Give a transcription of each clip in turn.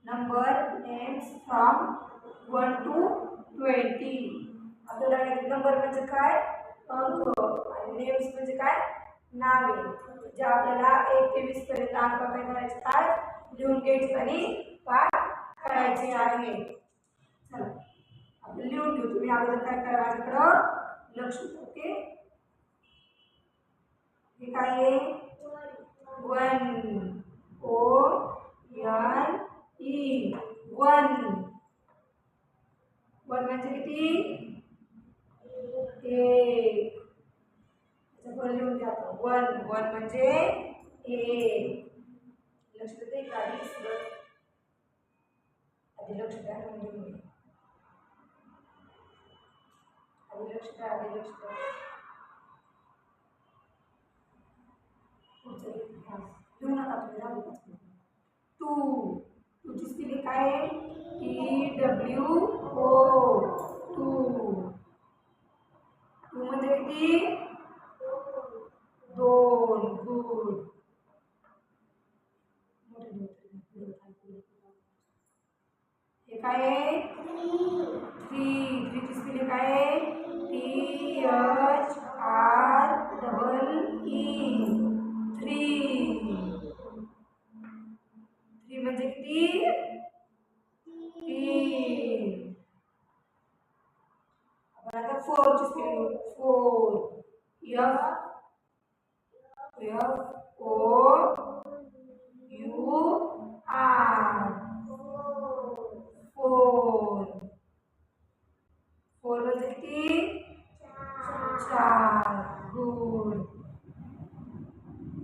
Number names from 1 to 20. आपल्याला number म्हणजे काय अंक आणि नेम्स म्हणजे काय नावे जे आपल्याला 1 ते 20 पर्यंत अंक काय करायचे काय लिहून घ्यायचे आणि पाठ करायचे आहे. चला आपण लिहून घेऊ. तुम्ही अगोदर काय करा माझ्याकडं लक्ष द्या. ओके हे काय आहे 1 O N E 1 म्हणजे किती 1 त्याच्यापुढे लिहून घ्या 1 म्हणजे 1 लक्ष देते का आधी लक्ष द्या आधी लक्ष द्या लिहू नका तुम्ही राहू 2 तुझी स्पेलिंग काय आहे TWO 2 म्हणजे किती 2 गुड हे काय आहे 3 ची स्पेलिंग काय आहे THREE 3 म्हणजे किती 3 आपण आता 4 ची स्पेलिंग 4 4 म्हणजे किती 4 गुड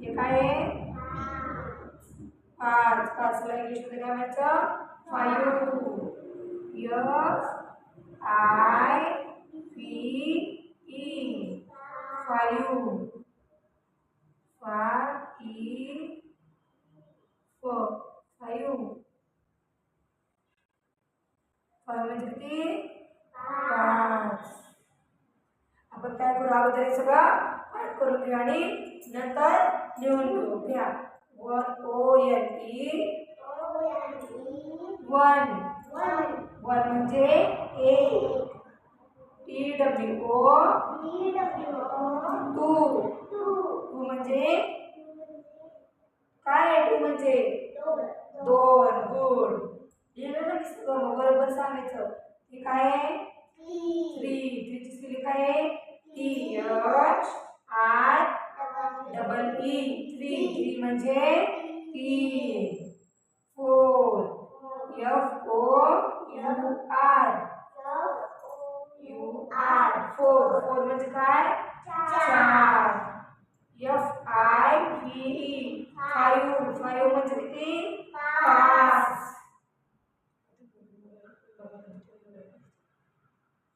हे काय आहे 5 ला इंग्लिश मध्ये काय म्हणायचं 5 म्हणजे किती 5 आपण काय करू अगोदर हे सगळं पाठ करून घेऊ आणि नंतर लिहून घेऊ घ्या 1 ONE 1 म्हणजे 1 TWO 2 म्हणजे काय 2 म्हणजे 2 गुड लिहिलं ना की बरोबर सांगायचं हे काय आहे 3 ची स्पेलिंग काय आहे THREE 3 म्हणजे 3 4 4 म्हणजे काय 4 FIVE 5 म्हणजे किती 5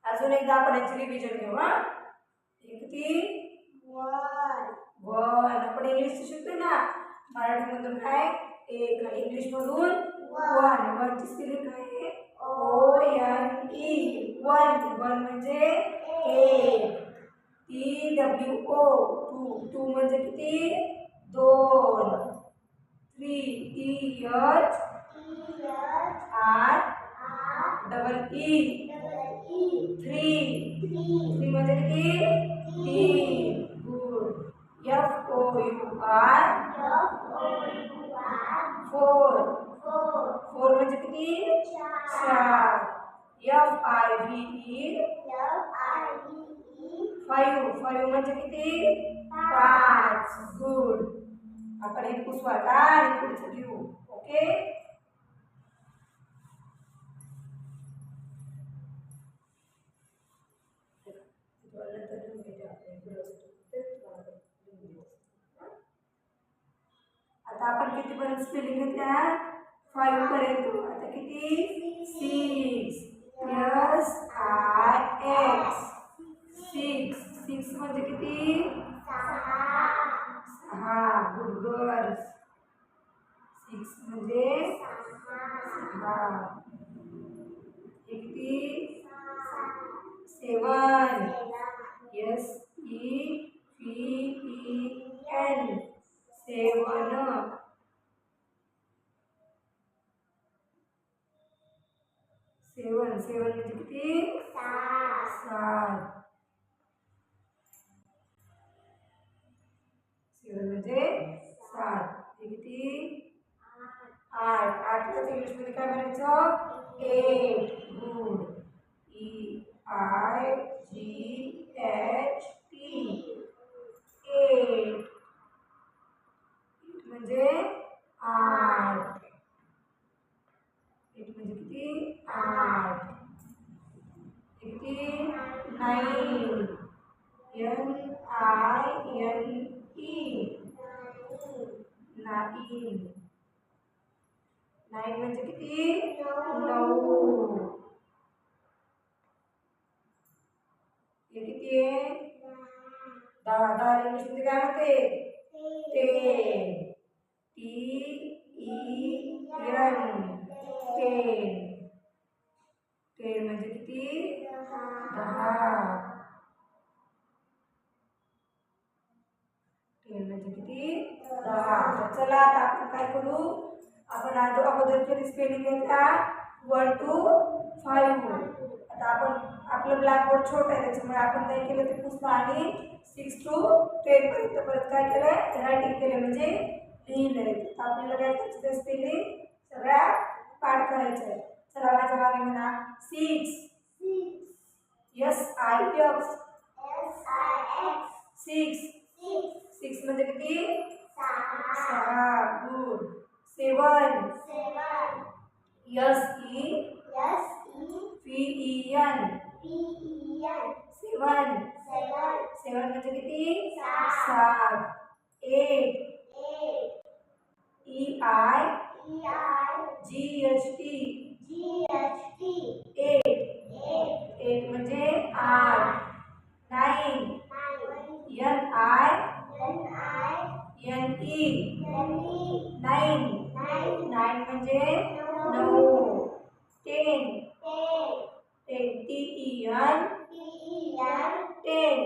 अजून एकदा आपण याची रिव्हिजन घेऊ हा किती 1 आपण इंग्लिश शिकतो ना मराठी मधून काय 1 आणि इंग्लिश मधून 1 ची स्पेलिंग काय आहे ONE 1 म्हणजे 1 TWO 2 म्हणजे किती 2 3 THREE 3 म्हणजे किती 3 गुड FOUR 4 म्हणजे किती 4 FIVE म्हणजे किती 5 गुड आपण हे पुसवा आणि पुढचं घेऊ ओके आता आपण किती पर्यंत स्पेलिंग घेतल्या 5 पर्यंत आता किती 6 म्हणजे किती 6 गुड गर्ल्स 6 म्हणजे 6 किती 7 SEVEN 7 सेवन सेवन म्हणजे किती 7 सेवन म्हणजे 7 हे किती 8 8 इंग्लिश मध्ये काय म्हणायचं 8 गुड EIGHT 8 म्हणजे 8 8 म्हणजे किती 8 किती 9 NINE 9 म्हणजे किती 9 हे किती आहे 10 10 इंग्लिश मध्ये काय म्हणते 10 TEN 10 म्हणजे किती 10 10 म्हणजे किती 10 तर चला आता आपण काय करू आपण आज अगोदरची स्पेलिंग घेतला 1 to 5 आता आपण आपलं ब्लॅकबोर्ड छोटा आहे त्याच्यामुळे आपण काय केलं ते पुसलं आणि 6 to 10 पर्यंत परत काय केलंय रायटिंग केलं म्हणजे लिहिलंय तर आपल्याला काय करायचं ते स्पेलिंग सगळ्या पाठ करायचं आहे चला माझ्या मागे म्हणा 6 SIX 6 6 म्हणजे किती 6 गुड 7 SEVEN 7 7 म्हणजे किती 7 8 EIGHT 8 म्हणजे 8 9 NINE 9 म्हणजे 9 10 10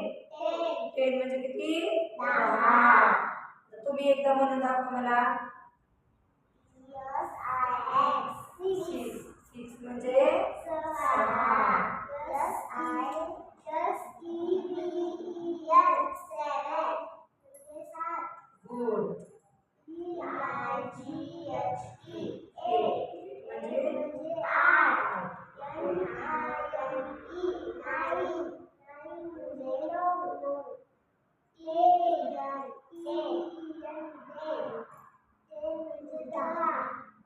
10 म्हणजे किती 10 तुम्ही एकदा म्हणून दाखवा मला 6 म्हणजे 6 गुड म्हणजे 8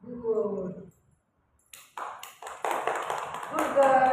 गुड गुड गर्ल